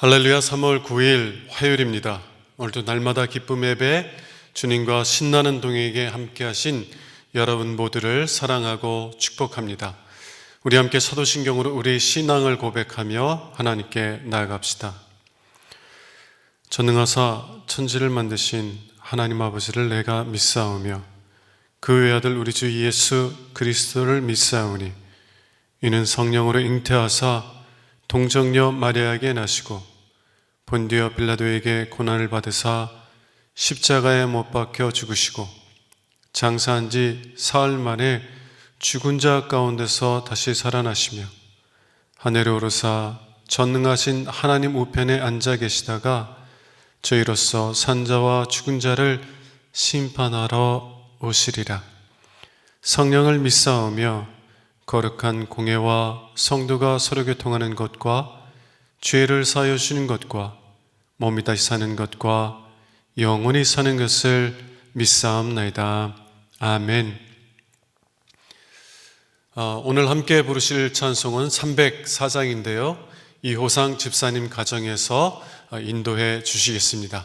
할렐루야. 3월 9일 화요일입니다. 오늘도 날마다 기쁨 예배 주님과 신나는 동행에 함께 하신 여러분 모두를 사랑하고 축복합니다. 우리 함께 사도신경으로 우리 신앙을 고백하며 하나님께 나아갑시다. 전능하사 천지를 만드신 하나님 아버지를 내가 믿사오며 그 외아들 우리 주 예수 그리스도를 믿사오니 이는 성령으로 잉태하사 동정녀 마리아에게 나시고 본디오 빌라도에게 고난을 받으사 십자가에 못 박혀 죽으시고 장사한 지 사흘 만에 죽은 자 가운데서 다시 살아나시며 하늘에 오르사 전능하신 하나님 우편에 앉아 계시다가 저희로서 산자와 죽은 자를 심판하러 오시리라. 성령을 믿사오며 거룩한 공예와 성도가 서로 교통하는 것과 죄를 사하여 주는 것과 몸이 다시 사는 것과 영원히 사는 것을 믿사옵나이다. 아멘. 오늘 함께 부르실 찬송은 304장인데요. 이호상 집사님 가정에서 인도해 주시겠습니다.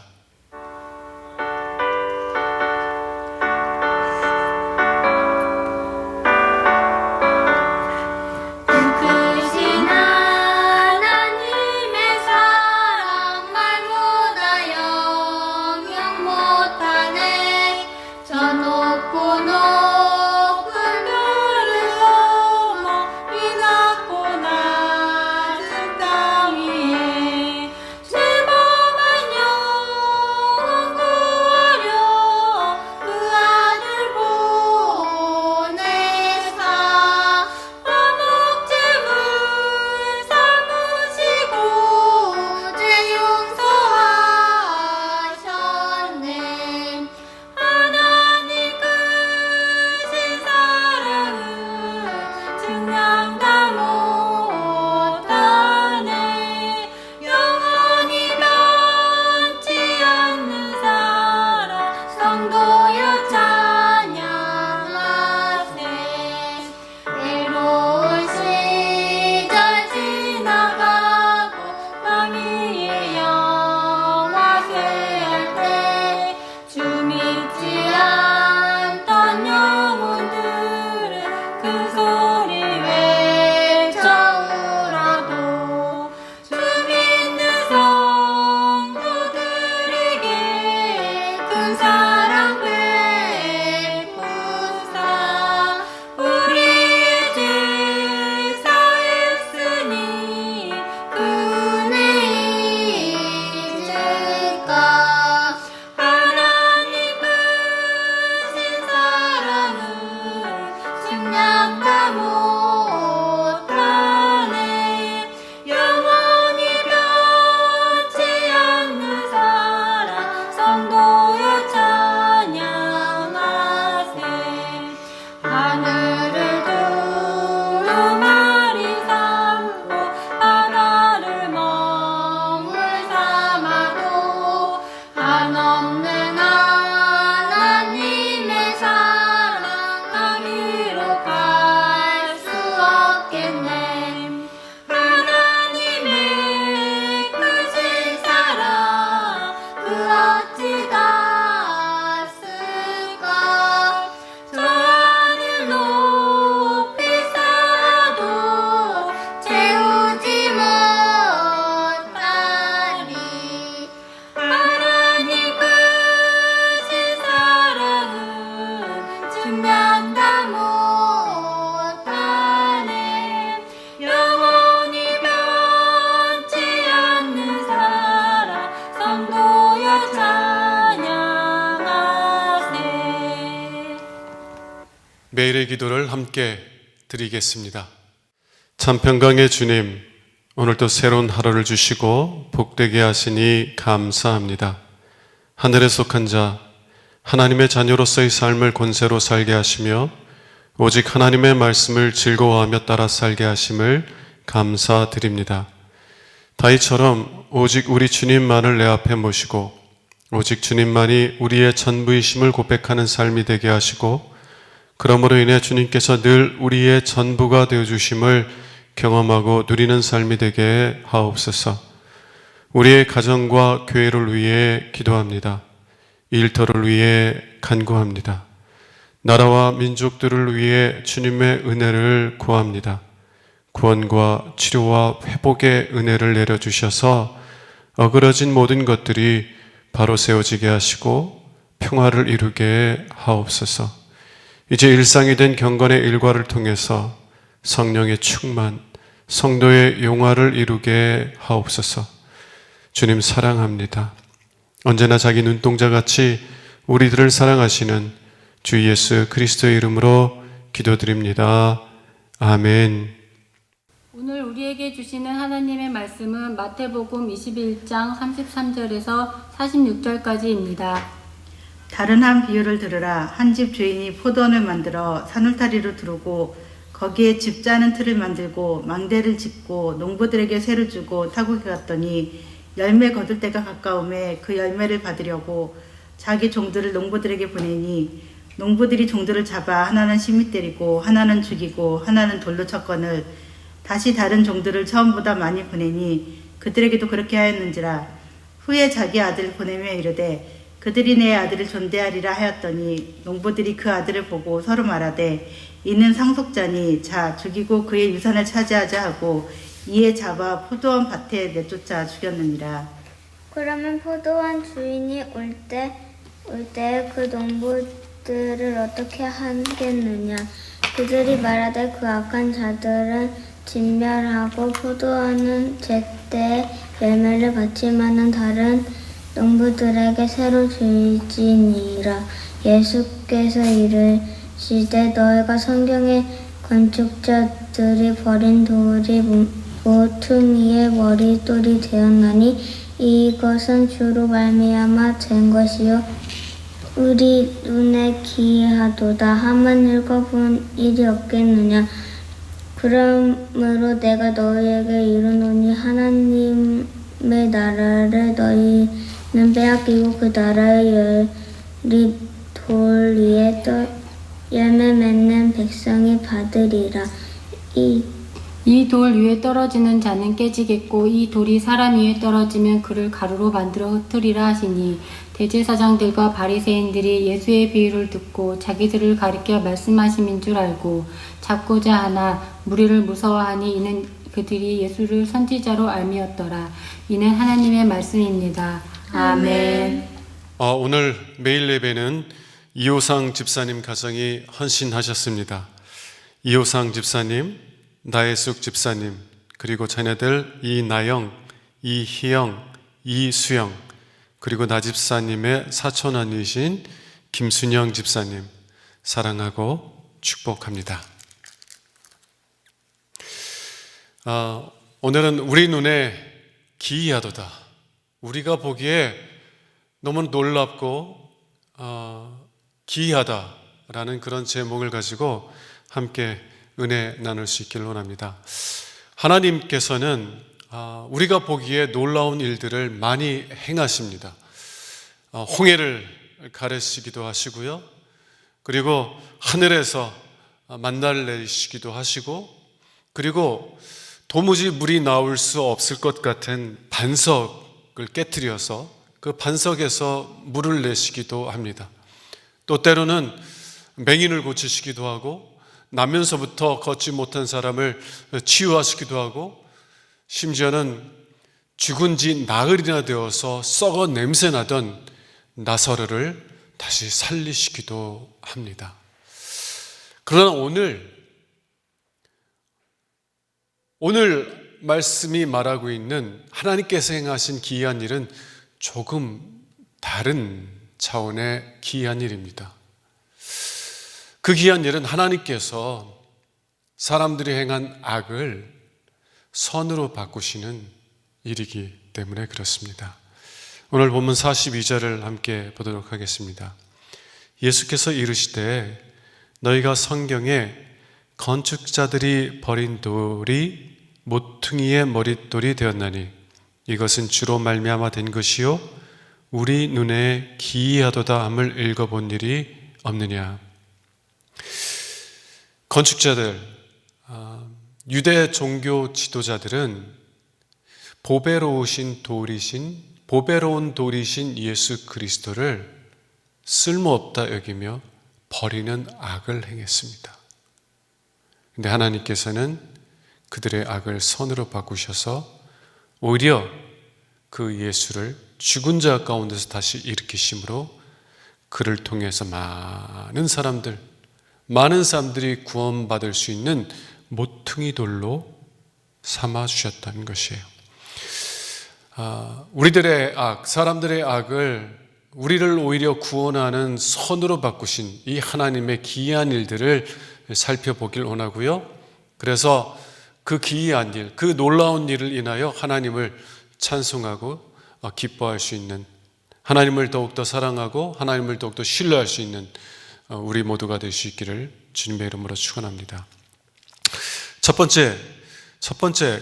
매일의 기도를 함께 드리겠습니다. 참 평강의 주님, 오늘도 새로운 하루를 주시고 복되게 하시니 감사합니다. 하늘에 속한 자, 하나님의 자녀로서의 삶을 권세로 살게 하시며 오직 하나님의 말씀을 즐거워하며 따라 살게 하심을 감사드립니다. 다윗처럼 오직 우리 주님만을 내 앞에 모시고 오직 주님만이 우리의 전부이심을 고백하는 삶이 되게 하시고 그러므로 인해 주님께서 늘 우리의 전부가 되어주심을 경험하고 누리는 삶이 되게 하옵소서. 우리의 가정과 교회를 위해 기도합니다. 일터를 위해 간구합니다. 나라와 민족들을 위해 주님의 은혜를 구합니다. 구원과 치료와 회복의 은혜를 내려주셔서 어그러진 모든 것들이 바로 세워지게 하시고 평화를 이루게 하옵소서. 이제 일상이 된 경건의 일과를 통해서 성령의 충만, 성도의 용화를 이루게 하옵소서. 주님 사랑합니다. 언제나 자기 눈동자같이 우리들을 사랑하시는 주 예수 그리스도의 이름으로 기도드립니다. 아멘. 오늘 우리에게 주시는 하나님의 말씀은 마태복음 21장 33절에서 46절까지입니다. 다른 한 비유를 들으라. 한 집 주인이 포도원을 만들어 산울타리로 두르고 거기에 집 짜는 틀을 만들고 망대를 짓고 농부들에게 세를 주고 타국에 갔더니 열매 거둘 때가 가까움에 그 열매를 받으려고 자기 종들을 농부들에게 보내니 농부들이 종들을 잡아 하나는 심히 때리고 하나는 죽이고 하나는 돌로 쳤거늘 다시 다른 종들을 처음보다 많이 보내니 그들에게도 그렇게 하였는지라. 후에 자기 아들을 보내며 이르되 그들이 내 아들을 존대하리라 하였더니 농부들이 그 아들을 보고 서로 말하되 이는 상속자니 자 죽이고 그의 유산을 차지하자 하고 이에 잡아 포도원 밭에 내쫓아 죽였느니라. 그러면 포도원 주인이 올 때 그 농부들을 어떻게 하겠느냐? 그들이 말하되 그 악한 자들은 진멸하고 포도원은 제때 열매를 받지만은 다른 농부들에게 새로 줄지니라. 예수께서 이르시되 너희가 성경의 건축자들이 버린 돌이 모퉁이의 머릿돌이 되었나니 이것은 주로 말미암아 된 것이요 우리 눈에 기이하도다. 하만 읽어본 일이 없겠느냐? 그러므로 내가 너희에게 이르노니 하나님의 나라를 너희는 빼앗기고 그 나라의 열이 돌 위에 열매 맺는 백성이 받으리라. 이 돌 위에 떨어지는 자는 깨지겠고 이 돌이 사람 위에 떨어지면 그를 가루로 만들어 흩으리라 하시니 대제사장들과 바리새인들이 예수의 비유를 듣고 자기들을 가리켜 말씀하심인 줄 알고 잡고자 하나 무리를 무서워하니 이는 그들이 예수를 선지자로 알미었더라. 이는 하나님의 말씀입니다. 아멘. 오늘 매일 예배는 이호상 집사님 가정이 헌신하셨습니다. 이호상 집사님, 나혜숙 집사님, 그리고 자녀들 이나영, 이희영, 이수영, 그리고 나 집사님의 사촌언니신 김순영 집사님 사랑하고 축복합니다. 오늘은 우리 눈에 기이하도다. 우리가 보기에 너무 놀랍고 기이하다라는 그런 제목을 가지고 함께 은혜 나눌 수 있기를 원합니다. 하나님께서는 우리가 보기에 놀라운 일들을 많이 행하십니다. 홍해를 가르시기도 하시고요. 그리고 하늘에서 만나를 내리시기도 하시고, 그리고 도무지 물이 나올 수 없을 것 같은 반석을 깨트려서 그 반석에서 물을 내시기도 합니다. 또 때로는 맹인을 고치시기도 하고, 나면서부터 걷지 못한 사람을 치유하시기도 하고, 심지어는 죽은 지 나흘이나 되어서 썩어 냄새나던 나사로를 다시 살리시기도 합니다. 그러나 오늘 말씀이 말하고 있는 하나님께서 행하신 기이한 일은 조금 다른 차원의 기이한 일입니다. 그 기이한 일은 하나님께서 사람들이 행한 악을 선으로 바꾸시는 일이기 때문에 그렇습니다. 오늘 본문 42절을 함께 보도록 하겠습니다. 예수께서 이르시되 너희가 성경에 건축자들이 버린 돌이 모퉁이의 머릿돌이 되었나니 이것은 주로 말미암아 된 것이요 우리 눈에 기이하도다 함을 읽어본 일이 없느냐. 건축자들, 유대 종교 지도자들은 보배로운 돌이신 예수 그리스도를 쓸모없다 여기며 버리는 악을 행했습니다. 근데 하나님께서는 그들의 악을 선으로 바꾸셔서 오히려 그 예수를 죽은 자 가운데서 다시 일으키심으로 그를 통해서 많은 사람들이 구원받을 수 있는 모퉁이 돌로 삼아주셨다는 것이에요. 우리들의 악, 사람들의 악을 우리를 오히려 구원하는 선으로 바꾸신 이 하나님의 기이한 일들을 살펴보길 원하고요. 그래서 그 기이한 일, 그 놀라운 일을 인하여 하나님을 찬송하고 기뻐할 수 있는, 하나님을 더욱더 사랑하고 하나님을 더욱더 신뢰할 수 있는 우리 모두가 될 수 있기를 주님의 이름으로 축원합니다. 첫 번째,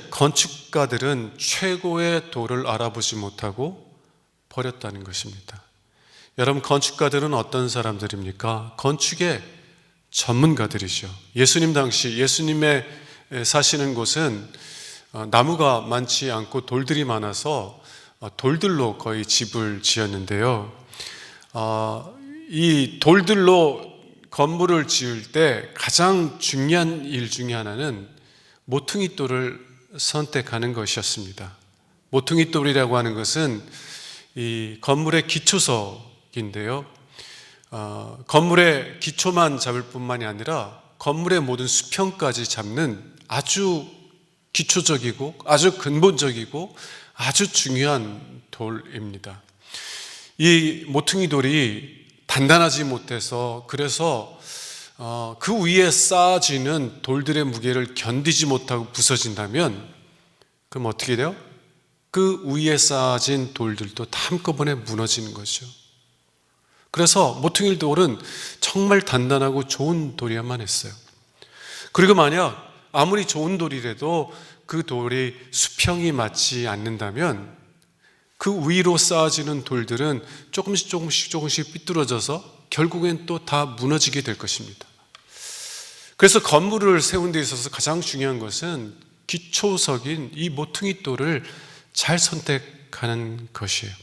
건축가들은 최고의 돌을 알아보지 못하고 버렸다는 것입니다. 여러분, 건축가들은 어떤 사람들입니까? 건축의 전문가들이죠. 예수님 당시, 예수님의 사시는 곳은 나무가 많지 않고 돌들이 많아서 돌들로 거의 집을 지었는데요. 이 돌들로 건물을 지을 때 가장 중요한 일 중에 하나는 모퉁이 돌을 선택하는 것이었습니다. 모퉁이 돌이라고 하는 것은 이 건물의 기초석인데요. 건물의 기초만 잡을 뿐만이 아니라 건물의 모든 수평까지 잡는 아주 기초적이고 아주 근본적이고 아주 중요한 돌입니다. 이 모퉁이 돌이 단단하지 못해서 그래서 그 위에 쌓아지는 돌들의 무게를 견디지 못하고 부서진다면 그럼 어떻게 돼요? 그 위에 쌓아진 돌들도 다 한꺼번에 무너지는 거죠. 그래서 모퉁이 돌은 정말 단단하고 좋은 돌이야만 했어요. 그리고 만약 아무리 좋은 돌이라도 그 돌이 수평이 맞지 않는다면 그 위로 쌓아지는 돌들은 조금씩 삐뚤어져서 결국엔 또 다 무너지게 될 것입니다. 그래서 건물을 세운 데 있어서 가장 중요한 것은 기초석인 이 모퉁이 돌을 잘 선택하는 것이에요.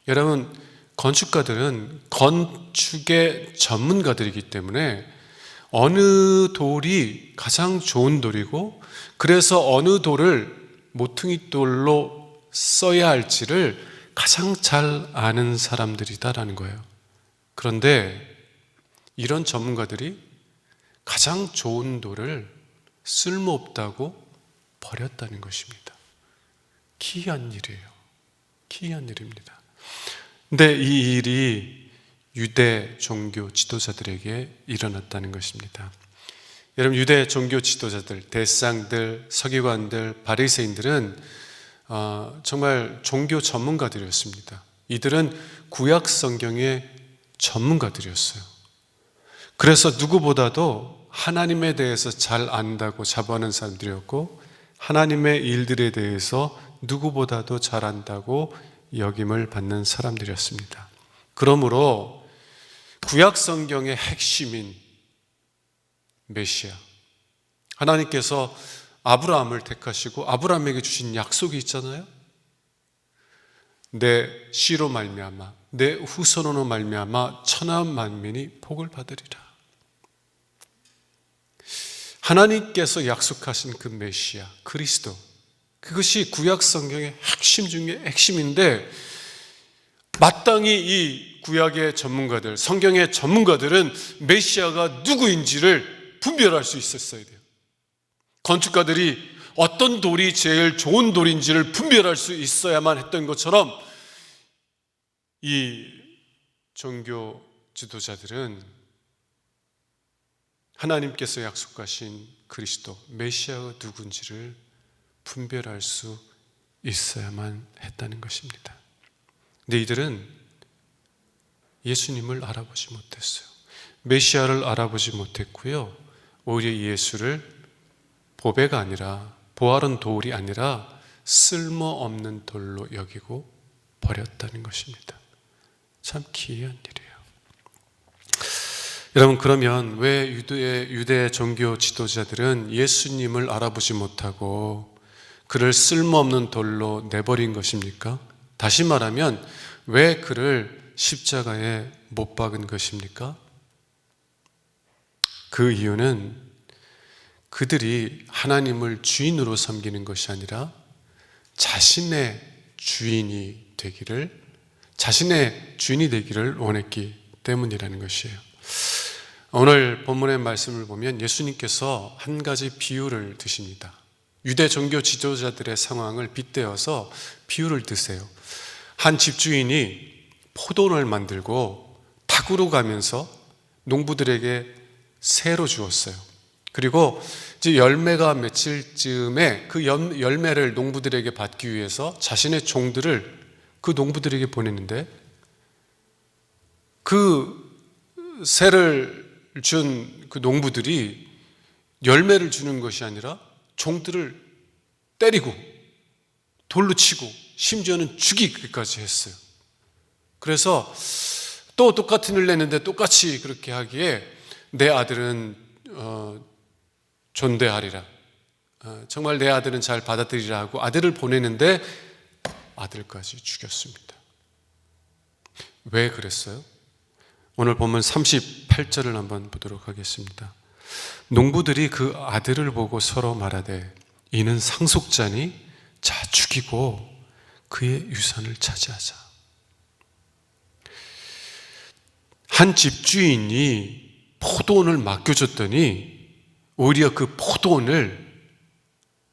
여러분, 건축가들은 건축의 전문가들이기 때문에 어느 돌이 가장 좋은 돌이고 그래서 어느 돌을 모퉁이 돌로 써야 할지를 가장 잘 아는 사람들이다라는 거예요. 그런데 이런 전문가들이 가장 좋은 돌을 쓸모없다고 버렸다는 것입니다. 기이한 일이에요. 기이한 일입니다. 근데 이 일이 유대 종교 지도자들에게 일어났다는 것입니다. 여러분, 유대 종교 지도자들, 대상들, 서기관들, 바리새인들은 정말 종교 전문가들이었습니다. 이들은 구약 성경의 전문가들이었어요. 그래서 누구보다도 하나님에 대해서 잘 안다고 자부하는 사람들이었고 하나님의 일들에 대해서 누구보다도 잘 안다고 여김을 받는 사람들이었습니다. 그러므로 구약 성경의 핵심인 메시아, 하나님께서 아브라함을 택하시고 아브라함에게 주신 약속이 있잖아요. 내 씨로 말미암아 내 후손으로 말미암아 천하 만민이 복을 받으리라. 하나님께서 약속하신 그 메시아 그리스도, 그것이 구약 성경의 핵심 중에 핵심인데 마땅히 이 구약의 전문가들, 성경의 전문가들은 메시아가 누구인지를 분별할 수 있었어야 돼요. 건축가들이 어떤 돌이 제일 좋은 돌인지를 분별할 수 있어야만 했던 것처럼 이 종교 지도자들은 하나님께서 약속하신 그리스도, 메시아가 누군지를 분별할 수 있어야만 했다는 것입니다. 근데 이들은 예수님을 알아보지 못했어요. 메시아를 알아보지 못했고요. 오히려 예수를 보배가 아니라, 보화른 돌이 아니라 쓸모없는 돌로 여기고 버렸다는 것입니다. 참 기이한 일이에요. 여러분, 그러면 왜 유대 종교 지도자들은 예수님을 알아보지 못하고 그를 쓸모없는 돌로 내버린 것입니까? 다시 말하면 왜 그를 십자가에 못 박은 것입니까? 그 이유는 그들이 하나님을 주인으로 섬기는 것이 아니라 자신의 주인이 되기를 원했기 때문이라는 것이에요. 오늘 본문의 말씀을 보면 예수님께서 한 가지 비유를 드십니다. 유대 종교 지도자들의 상황을 빗대어서 비유를 드세요. 한 집주인이 포도원을 만들고 닭으로 가면서 농부들에게 새로 주었어요. 그리고 이제 열매가 맺힐 즈음에 그 열매를 농부들에게 받기 위해서 자신의 종들을 그 농부들에게 보냈는데, 그 새를 준 그 농부들이 열매를 주는 것이 아니라 종들을 때리고 돌로 치고 심지어는 죽이기까지 했어요. 그래서 또 똑같은 일 냈는데 똑같이 그렇게 하기에 내 아들은 존대하리라, 정말 내 아들은 잘 받아들이라 하고 아들을 보내는데 아들까지 죽였습니다. 왜 그랬어요? 오늘 본문 38절을 한번 보도록 하겠습니다. 농부들이 그 아들을 보고 서로 말하되 이는 상속자니 자 죽이고 그의 유산을 차지하자. 한 집주인이 포도원을 맡겨줬더니 오히려 그 포도원을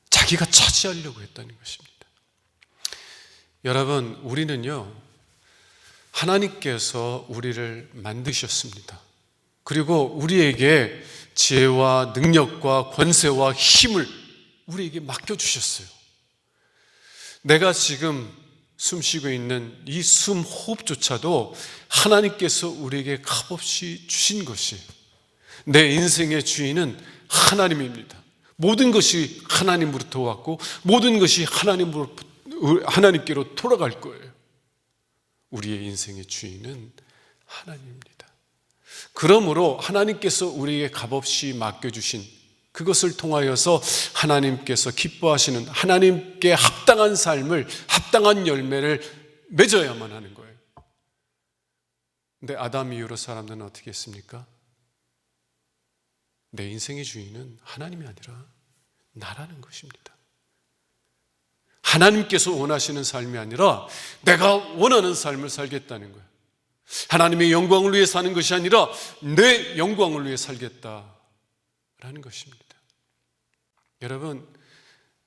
자기가 차지하려고 했다는 것입니다. 여러분, 우리는요 하나님께서 우리를 만드셨습니다. 그리고 우리에게 지혜와 능력과 권세와 힘을 우리에게 맡겨주셨어요. 내가 지금 숨쉬고 있는 이 숨 호흡조차도 하나님께서 우리에게 값없이 주신 것이에요. 내 인생의 주인은 하나님입니다. 모든 것이 하나님으로부터 왔고 모든 것이 하나님께로 돌아갈 거예요. 우리의 인생의 주인은 하나님입니다. 그러므로 하나님께서 우리에게 값없이 맡겨주신 그것을 통하여서 하나님께서 기뻐하시는 하나님께 합당한 삶을, 합당한 열매를 맺어야만 하는 거예요. 근데 아담 이후로 사람들은 어떻게 했습니까? 내 인생의 주인은 하나님이 아니라 나라는 것입니다. 하나님께서 원하시는 삶이 아니라 내가 원하는 삶을 살겠다는 거예요. 하나님의 영광을 위해 사는 것이 아니라 내 영광을 위해 살겠다라는 것입니다. 여러분,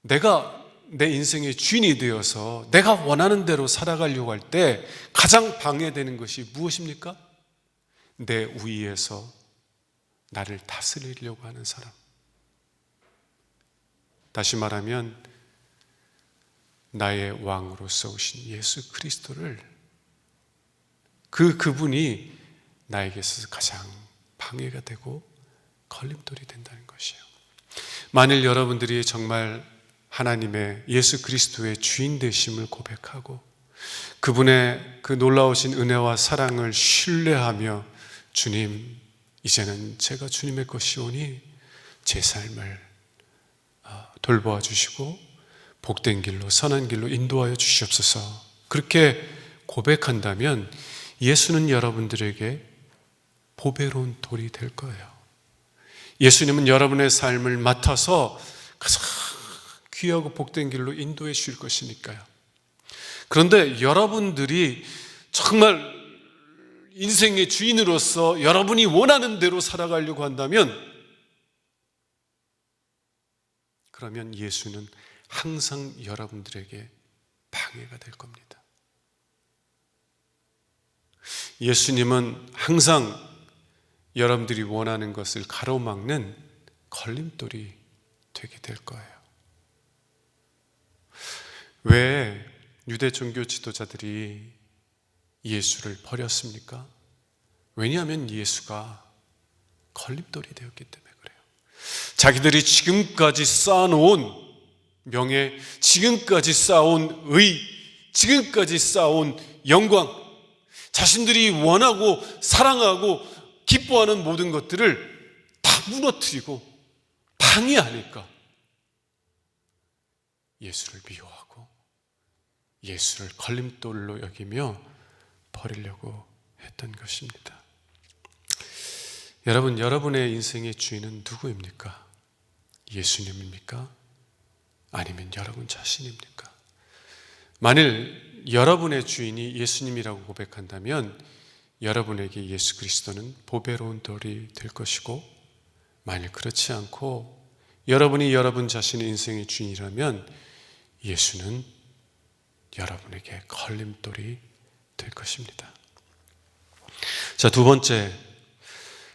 내가 내 인생의 주인이 되어서 내가 원하는 대로 살아가려고 할 때 가장 방해되는 것이 무엇입니까? 내 위에서 나를 다스리려고 하는 사람. 다시 말하면 나의 왕으로서 오신 예수 그리스도를, 그분이 나에게 있어서 가장 방해가 되고 걸림돌이 된다는 것이에요. 만일 여러분들이 정말 하나님의 예수 그리스도의 주인 되심을 고백하고 그분의 그 놀라우신 은혜와 사랑을 신뢰하며 주님, 이제는 제가 주님의 것이오니 제 삶을 돌보아 주시고 복된 길로, 선한 길로 인도하여 주시옵소서, 그렇게 고백한다면 예수는 여러분들에게 보배로운 돌이 될 거예요. 예수님은 여러분의 삶을 맡아서 가장 귀하고 복된 길로 인도해 주실 것이니까요. 그런데 여러분들이 정말 인생의 주인으로서 여러분이 원하는 대로 살아가려고 한다면, 그러면 예수는 항상 여러분들에게 방해가 될 겁니다. 예수님은 항상 여러분들이 원하는 것을 가로막는 걸림돌이 되게 될 거예요. 왜 유대 종교 지도자들이 예수를 버렸습니까? 왜냐하면 예수가 걸림돌이 되었기 때문에 그래요. 자기들이 지금까지 쌓아놓은 명예, 지금까지 쌓아온 의, 지금까지 쌓아온 영광, 자신들이 원하고 사랑하고 기뻐하는 모든 것들을 다 무너뜨리고 방해하니까 예수를 미워하고 예수를 걸림돌로 여기며 버리려고 했던 것입니다. 여러분, 여러분의 인생의 주인은 누구입니까? 예수님입니까? 아니면 여러분 자신입니까? 만일 여러분의 주인이 예수님이라고 고백한다면 여러분에게 예수 그리스도는 보배로운 돌이 될 것이고, 만일 그렇지 않고 여러분이 여러분 자신의 인생의 주인이라면 예수는 여러분에게 걸림돌이 될 것입니다. 자, 두 번째,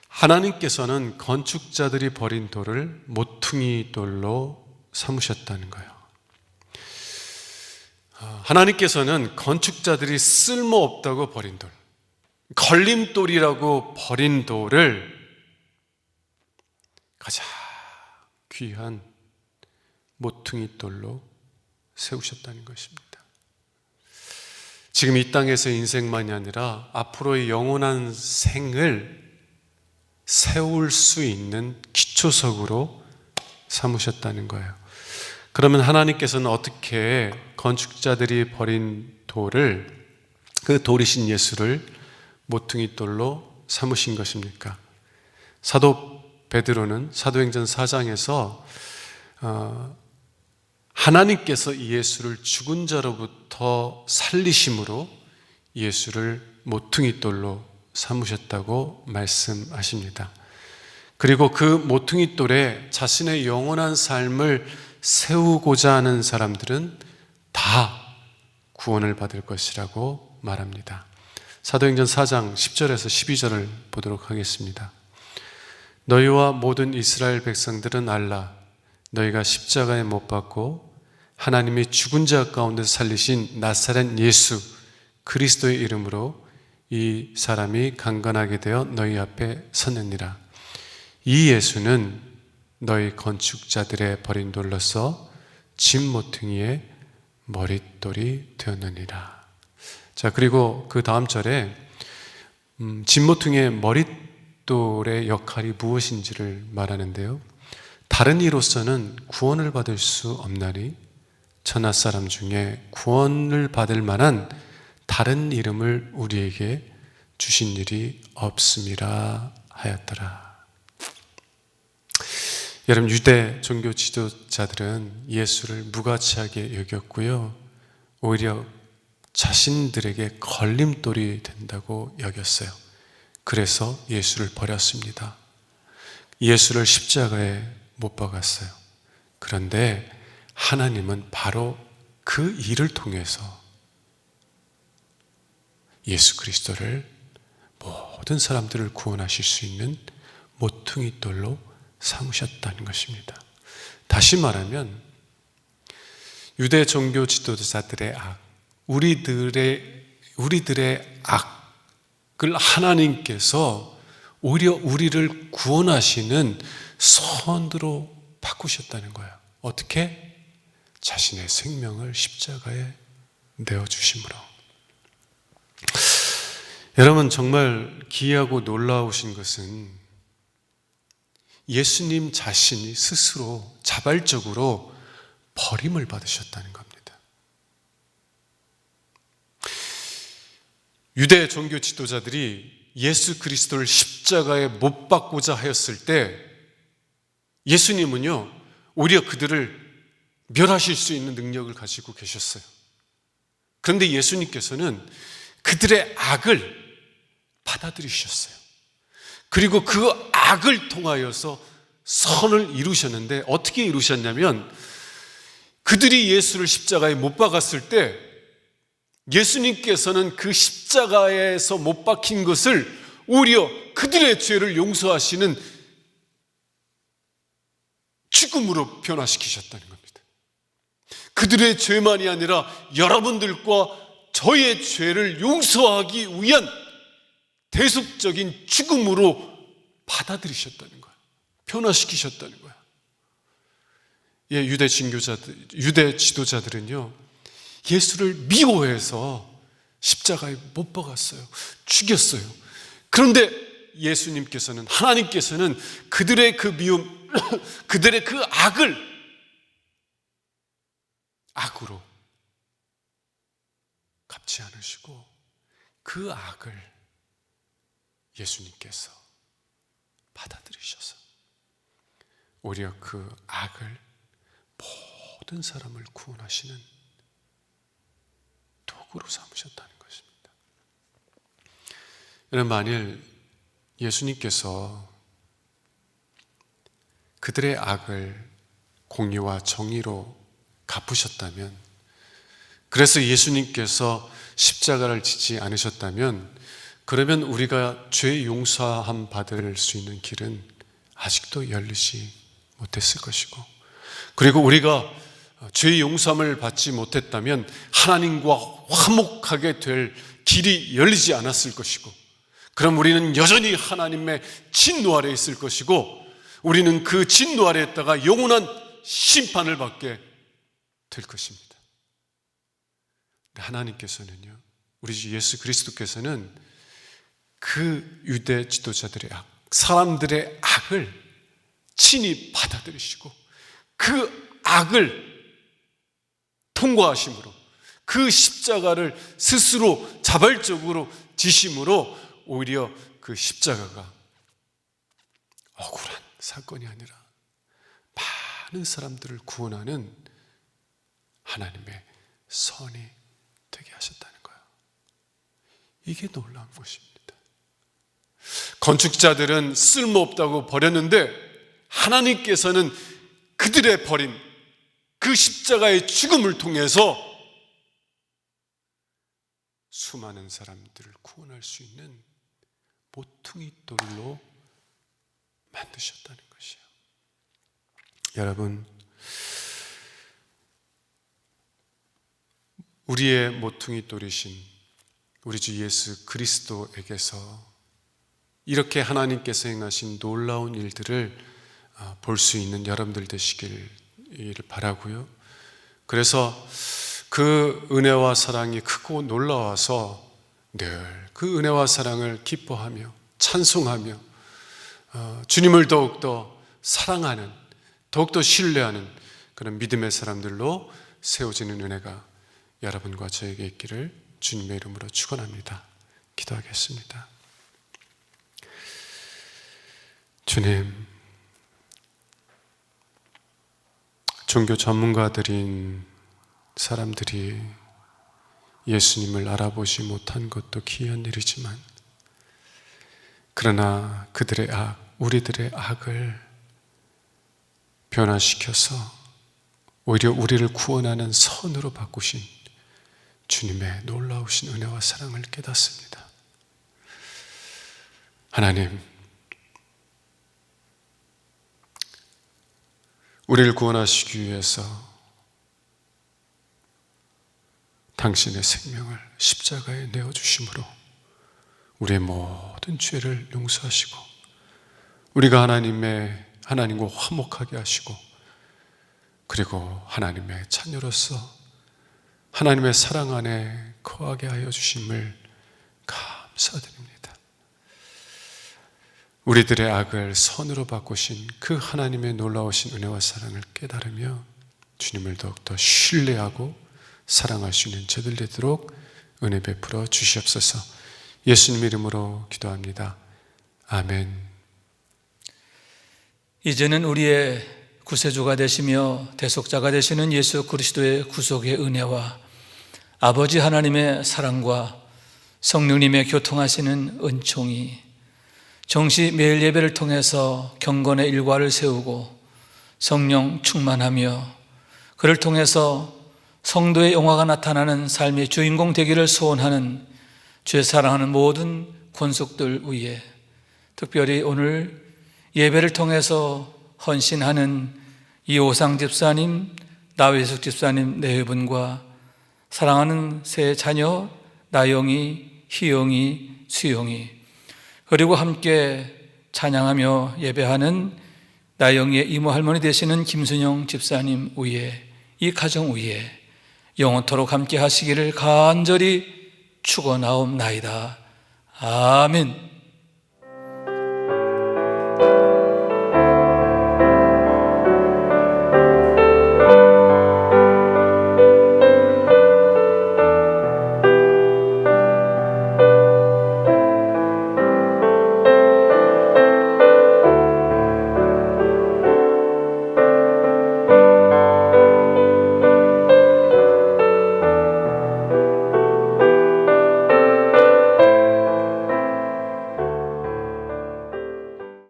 하나님께서는 건축자들이 버린 돌을 모퉁이 돌로 삼으셨다는 거예요. 하나님께서는 건축자들이 쓸모없다고 버린 돌, 걸림돌이라고 버린 돌을 가장 귀한 모퉁이 돌로 세우셨다는 것입니다. 지금 이 땅에서의 인생만이 아니라 앞으로의 영원한 생을 세울 수 있는 기초석으로 삼으셨다는 거예요. 그러면 하나님께서는 어떻게 건축자들이 버린 돌을, 그 돌이신 예수를 모퉁이 돌로 삼으신 것입니까? 사도 베드로는 사도행전 4장에서 하나님께서 이 예수를 죽은 자로부터 살리심으로 예수를 모퉁이 돌로 삼으셨다고 말씀하십니다. 그리고 그 모퉁이 돌에 자신의 영원한 삶을 세우고자 하는 사람들은 다 구원을 받을 것이라고 말합니다. 사도행전 4장 10절에서 12절을 보도록 하겠습니다. 너희와 모든 이스라엘 백성들은 알라. 너희가 십자가에 못 박고 하나님이 죽은 자 가운데 살리신 나사렛 예수 그리스도의 이름으로 이 사람이 강건하게 되어 너희 앞에 섰느니라. 이 예수는 너희 건축자들의 버린 돌로서 집 모퉁이의 머릿돌이 되었느니라. 자, 그리고 그 다음 절에 집 모퉁이의 머릿돌의 역할이 무엇인지를 말하는데요. 다른 이로서는 구원을 받을 수 없나니 천하 사람 중에 구원을 받을 만한 다른 이름을 우리에게 주신 일이 없음이라 하였더라. 여러분, 유대 종교 지도자들은 예수를 무가치하게 여겼고요, 오히려 자신들에게 걸림돌이 된다고 여겼어요. 그래서 예수를 버렸습니다. 예수를 십자가에 못 박았어요. 그런데 하나님은 바로 그 일을 통해서 예수 그리스도를 모든 사람들을 구원하실 수 있는 모퉁이 돌로 삼으셨다는 것입니다. 다시 말하면 유대 종교 지도자들의 악, 우리들의 악을 하나님께서 오히려 우리를 구원하시는 선으로 바꾸셨다는 거예요. 어떻게? 자신의 생명을 십자가에 내어주심으로. 여러분, 정말 기이하고 놀라우신 것은 예수님 자신이 스스로 자발적으로 버림을 받으셨다는 겁니다. 유대 종교 지도자들이 예수 그리스도를 십자가에 못 박고자 하였을 때 예수님은요, 오히려 그들을 멸하실 수 있는 능력을 가지고 계셨어요. 그런데 예수님께서는 그들의 악을 받아들이셨어요. 그리고 그 악을 통하여서 선을 이루셨는데, 어떻게 이루셨냐면 그들이 예수를 십자가에 못 박았을 때 예수님께서는 그 십자가에서 못 박힌 것을 오히려 그들의 죄를 용서하시는 죽음으로 변화시키셨다는 겁니다. 그들의 죄만이 아니라 여러분들과 저의 죄를 용서하기 위한 대속적인 죽음으로 받아들이셨다는 거예요. 변화시키셨다는 거예요. 예, 유대 지도자들은요, 예수를 미워해서 십자가에 못 박았어요. 죽였어요. 그런데 예수님께서는, 하나님께서는 그들의 그 미움, 그들의 그 악을 악으로 갚지 않으시고 그 악을 예수님께서 받아들이셔서 오히려 그 악을 모든 사람을 구원하시는 도구로 삼으셨다는 것입니다. 여러분, 만일 예수님께서 그들의 악을 공의와 정의로 갚으셨다면, 그래서 예수님께서 십자가를 지지 않으셨다면, 그러면 우리가 죄 용서함 받을 수 있는 길은 아직도 열리지 못했을 것이고, 그리고 우리가 죄 용서함을 받지 못했다면 하나님과 화목하게 될 길이 열리지 않았을 것이고, 그럼 우리는 여전히 하나님의 진노 아래에 있을 것이고, 우리는 그 진노 아래에 있다가 영원한 심판을 받게 될 것입니다. 하나님께서는요, 우리 주 예수 그리스도께서는 그 유대 지도자들의 악, 사람들의 악을 친히 받아들이시고 그 악을 통과하심으로, 그 십자가를 스스로 자발적으로 지심으로 오히려 그 십자가가 억울한 사건이 아니라 많은 사람들을 구원하는 하나님의 선이 되게 하셨다는 거예요. 이게 놀라운 것입니다. 건축자들은 쓸모없다고 버렸는데 하나님께서는 그들의 버린 그 십자가의 죽음을 통해서 수많은 사람들을 구원할 수 있는 모퉁이 돌로 만드셨다는 것이에요. 여러분, 우리의 모퉁이 돌이신 우리 주 예수 그리스도에게서 이렇게 하나님께서 행하신 놀라운 일들을 볼 수 있는 여러분들 되시길 바라고요. 그래서 그 은혜와 사랑이 크고 놀라워서 늘 그 은혜와 사랑을 기뻐하며 찬송하며 주님을 더욱더 사랑하는, 더욱더 신뢰하는 그런 믿음의 사람들로 세워지는 은혜가 여러분과 저에게 있기를 주님의 이름으로 축원합니다. 기도하겠습니다. 주님, 종교 전문가들인 사람들이 예수님을 알아보지 못한 것도 기이한 일이지만, 그러나 그들의 악, 우리들의 악을 변화시켜서 오히려 우리를 구원하는 선으로 바꾸신 주님의 놀라우신 은혜와 사랑을 깨닫습니다. 하나님, 우리를 구원하시기 위해서 당신의 생명을 십자가에 내어주심으로 우리의 모든 죄를 용서하시고 우리가 하나님과 화목하게 하시고, 그리고 하나님의 자녀로서 하나님의 사랑 안에 거하게 하여 주심을 감사드립니다. 우리들의 악을 선으로 바꾸신 그 하나님의 놀라우신 은혜와 사랑을 깨달으며 주님을 더욱더 신뢰하고 사랑할 수 있는 저들 되도록 은혜 베풀어 주시옵소서. 예수님 이름으로 기도합니다. 아멘. 이제는 우리의 구세주가 되시며 대속자가 되시는 예수 그리스도의 구속의 은혜와 아버지 하나님의 사랑과 성령님의 교통하시는 은총이 정시 매일 예배를 통해서 경건의 일과를 세우고 성령 충만하며 그를 통해서 성도의 영화가 나타나는 삶의 주인공 되기를 소원하는 죄 사랑하는 모든 권속들 위에, 특별히 오늘 예배를 통해서 헌신하는 이호상 집사님, 나회숙 집사님 네 분과 사랑하는 세 자녀 나영이, 희영이, 수영이, 그리고 함께 찬양하며 예배하는 나영이의 이모 할머니 되시는 김순영 집사님 위에, 이 가정 위에 영원토록 함께 하시기를 간절히 축원하옵나이다. 아멘.